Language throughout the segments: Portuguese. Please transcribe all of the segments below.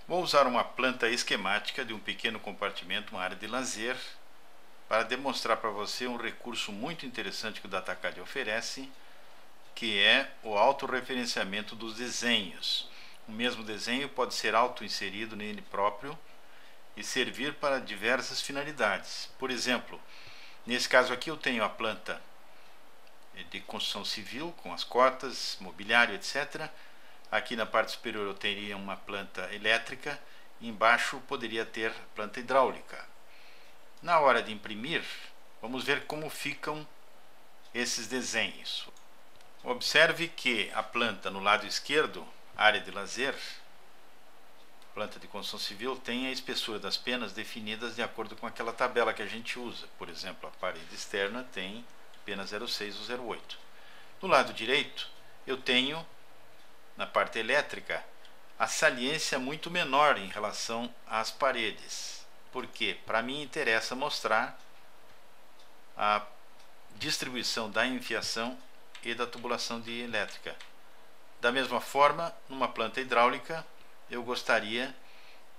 Vou usar uma planta esquemática de um pequeno compartimento, uma área de lazer, para demonstrar para você um recurso muito interessante que o DataCAD oferece, que é o autorreferenciamento dos desenhos. O mesmo desenho pode ser auto-inserido nele próprio e servir para diversas finalidades. Por exemplo, nesse caso aqui eu tenho a planta de construção civil, com as cotas, mobiliário, etc. Aqui na parte superior eu teria uma planta elétrica, e embaixo poderia ter planta hidráulica. Na hora de imprimir, vamos ver como ficam esses desenhos. Observe que a planta no lado esquerdo, área de lazer, planta de construção civil, tem a espessura das penas definidas de acordo com aquela tabela que a gente usa. Por exemplo, a parede externa tem pena 06 ou 08. No lado direito, eu tenho, na parte elétrica, a saliência muito menor em relação às paredes. Porque, para mim, interessa mostrar a distribuição da enfiação e da tubulação de elétrica. Da mesma forma, numa planta hidráulica, eu gostaria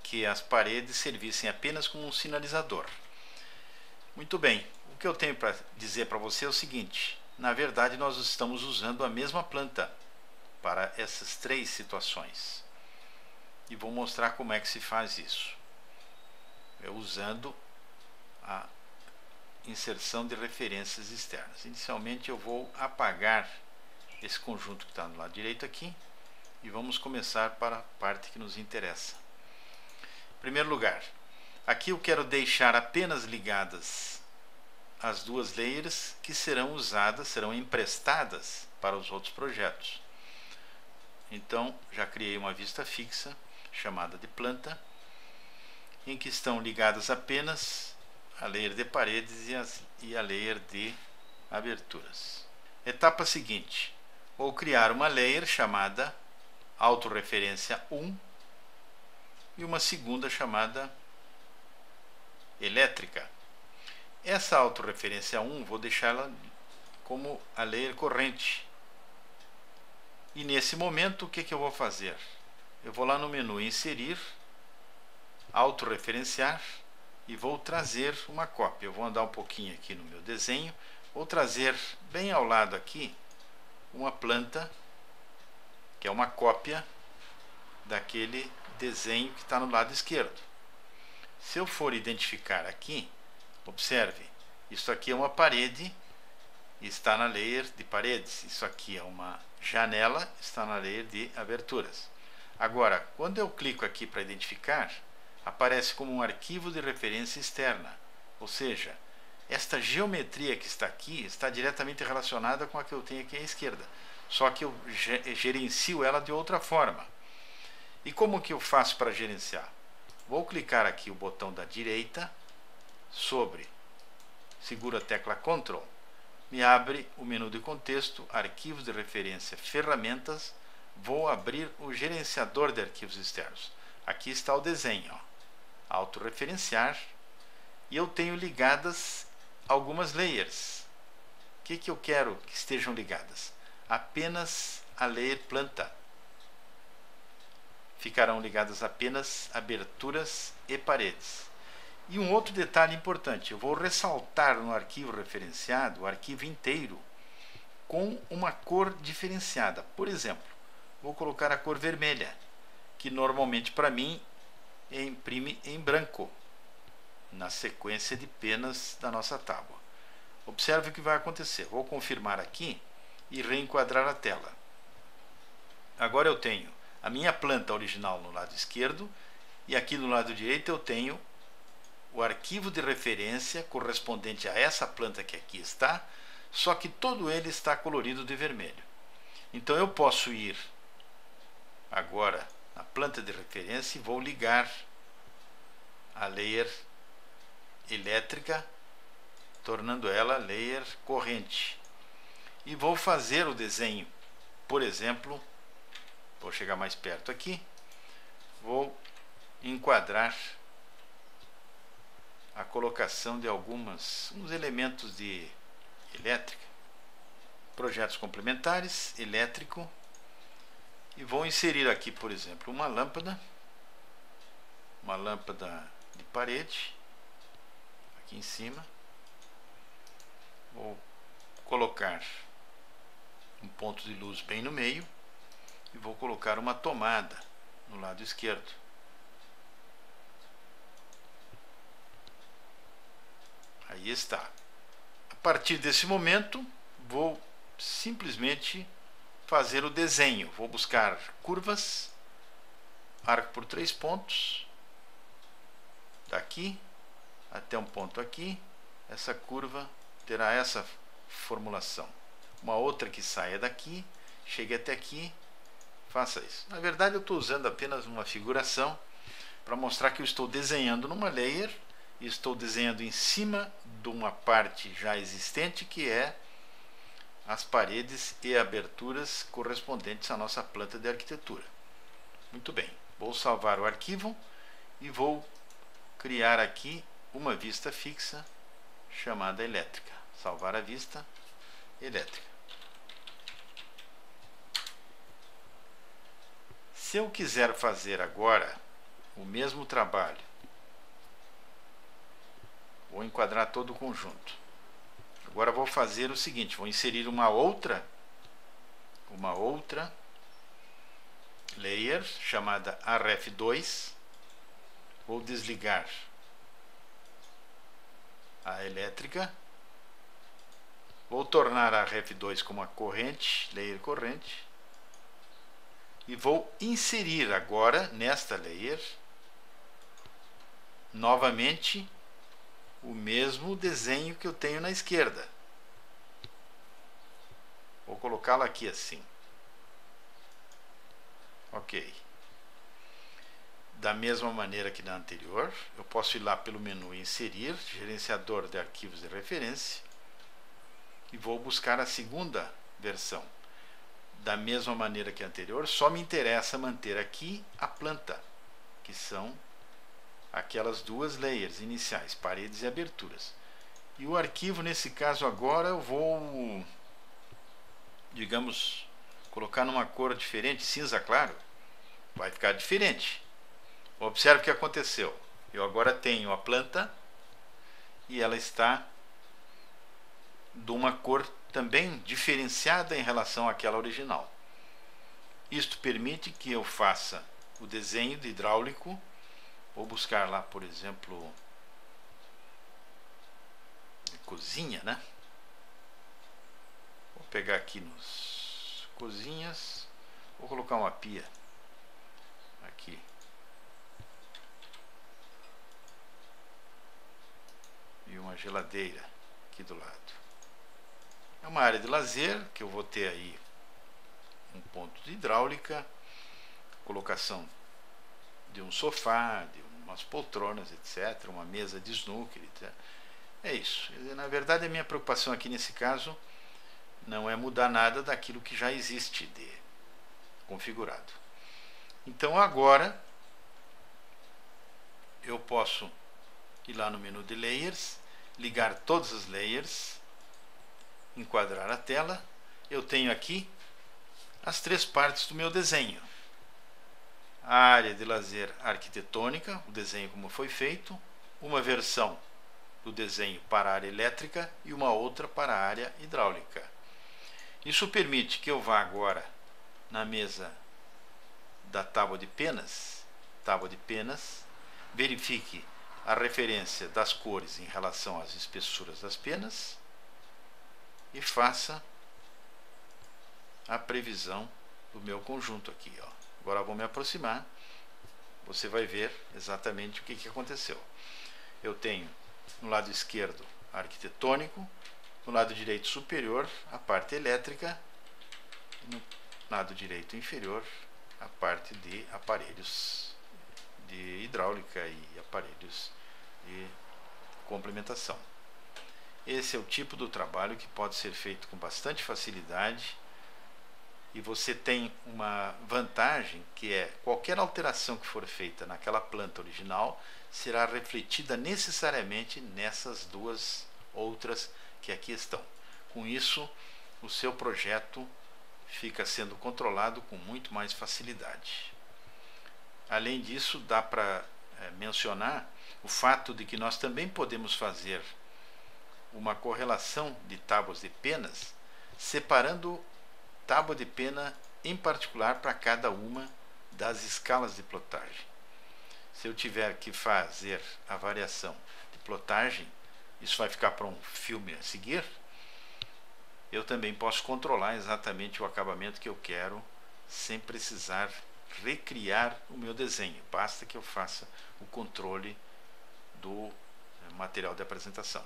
que as paredes servissem apenas como um sinalizador. Muito bem, o que eu tenho para dizer para você é o seguinte: na verdade, nós estamos usando a mesma planta para essas três situações. E vou mostrar como é que se faz isso. Eu usando a inserção de referências externas. Inicialmente eu vou apagar esse conjunto que está no lado direito aqui e vamos começar para a parte que nos interessa. Em primeiro lugar, aqui eu quero deixar apenas ligadas as duas layers que serão usadas, serão emprestadas para os outros projetos. Então já criei uma vista fixa chamada de planta, em que estão ligadas apenas a layer de paredes e a layer de aberturas. Etapa seguinte: vou criar uma layer chamada autorreferência 1 e uma segunda chamada elétrica. Essa autorreferência 1 vou deixá-la como a layer corrente. E nesse momento o que eu vou fazer? Eu vou lá no menu inserir, autorreferenciar e vou trazer uma cópia. Eu vou andar um pouquinho aqui no meu desenho, vou trazer bem ao lado aqui uma planta que é uma cópia daquele desenho que está no lado esquerdo. Se eu for identificar aqui, observe, isso aqui é uma parede, está na layer de paredes. Isso aqui é uma janela, está na layer de aberturas. Agora, quando eu clico aqui para identificar, aparece como um arquivo de referência externa. Ou seja, esta geometria que está aqui está diretamente relacionada com a que eu tenho aqui à esquerda. Só que eu gerencio ela de outra forma. E como que eu faço para gerenciar? Vou clicar aqui o botão da direita sobre, seguro a tecla Ctrl, me abre o menu de contexto, arquivos de referência, ferramentas, vou abrir o gerenciador de arquivos externos. Aqui está o desenho, ó. Autorreferenciar, e eu tenho ligadas algumas layers. O que eu quero que estejam ligadas? Apenas a layer planta. Ficarão ligadas apenas aberturas e paredes. E um outro detalhe importante, eu vou ressaltar no arquivo referenciado o arquivo inteiro com uma cor diferenciada. Por exemplo, vou colocar a cor vermelha, que normalmente para mim imprime em branco, na sequência de penas da nossa tábua. Observe o que vai acontecer. Vou confirmar aqui e reenquadrar a tela. Agora eu tenho a minha planta original no lado esquerdo e aqui no lado direito eu tenho o arquivo de referência correspondente a essa planta que aqui está, só que todo ele está colorido de vermelho. Então eu posso ir agora na planta de referência e vou ligar a layer elétrica, tornando ela layer corrente. E vou fazer o desenho. Por exemplo, vou chegar mais perto aqui, vou enquadrar a colocação de uns elementos de elétrica, projetos complementares, elétrico, e vou inserir aqui, por exemplo, uma lâmpada uma lâmpada de parede aqui em cima. Vou colocar um ponto de luz bem no meio e vou colocar uma tomada no lado esquerdo. Aí está. A partir desse momento, vou simplesmente fazer o desenho. Vou buscar curvas, arco por 3 pontos, daqui até um ponto aqui. Essa curva terá essa formulação. Uma outra que saia daqui, chegue até aqui, faça isso. Na verdade, eu estou usando apenas uma figuração para mostrar que eu estou desenhando numa layer e estou desenhando em cima de uma parte já existente, que é as paredes e aberturas correspondentes à nossa planta de arquitetura. Muito bem, vou salvar o arquivo e vou criar aqui uma vista fixa chamada elétrica. Salvar a vista elétrica. Se eu quiser fazer agora o mesmo trabalho, vou enquadrar todo o conjunto. Agora vou fazer o seguinte, vou inserir uma outra layer chamada RF2. Vou desligar a elétrica. Vou tornar a RF2 como a corrente, layer corrente. E vou inserir agora nesta layer novamente o mesmo desenho que eu tenho na esquerda. Vou colocá-lo aqui assim. Ok. Da mesma maneira que na anterior, eu posso ir lá pelo menu Inserir, Gerenciador de Arquivos de Referência, e vou buscar a segunda versão. Da mesma maneira que a anterior, só me interessa manter aqui a planta, que são aquelas duas layers iniciais, paredes e aberturas. E o arquivo, nesse caso agora, eu vou, digamos, colocar numa cor diferente, cinza claro. Vai ficar diferente. Observe o que aconteceu. Eu agora tenho a planta e ela está de uma cor também diferenciada em relação àquela original. Isto permite que eu faça o desenho de hidráulico. Vou buscar lá, por exemplo, cozinha, né? Vou pegar aqui nos cozinhas, vou colocar uma pia aqui. E uma geladeira aqui do lado. É uma área de lazer que eu vou ter aí um ponto de hidráulica, colocação de um sofá, de umas poltronas, etc., uma mesa de snooker, etc. É isso. Na verdade, a minha preocupação aqui nesse caso não é mudar nada daquilo que já existe de configurado. Então agora eu posso ir lá no menu de Layers, ligar todas as layers, enquadrar a tela. Eu tenho aqui as 3 partes do meu desenho. A área de lazer arquitetônica, o desenho como foi feito, uma versão do desenho para a área elétrica e uma outra para a área hidráulica. Isso permite que eu vá agora na mesa da tábua de penas, verifique a referência das cores em relação às espessuras das penas e faça a previsão do meu conjunto aqui, ó. Agora eu vou me aproximar, você vai ver exatamente o que aconteceu. Eu tenho no lado esquerdo arquitetônico, no lado direito superior a parte elétrica, e no lado direito inferior a parte de aparelhos de hidráulica e aparelhos de complementação. Esse é o tipo do trabalho que pode ser feito com bastante facilidade. E você tem uma vantagem, que é qualquer alteração que for feita naquela planta original será refletida necessariamente nessas 2 outras que aqui estão. Com isso, o seu projeto fica sendo controlado com muito mais facilidade. Além disso, dá para mencionar o fato de que nós também podemos fazer uma correlação de tábuas de penas, separando tábua de pena em particular para cada uma das escalas de plotagem. Se eu tiver que fazer a variação de plotagem, isso vai ficar para um filme a seguir, eu também posso controlar exatamente o acabamento que eu quero sem precisar recriar o meu desenho. Basta que eu faça o controle do material de apresentação.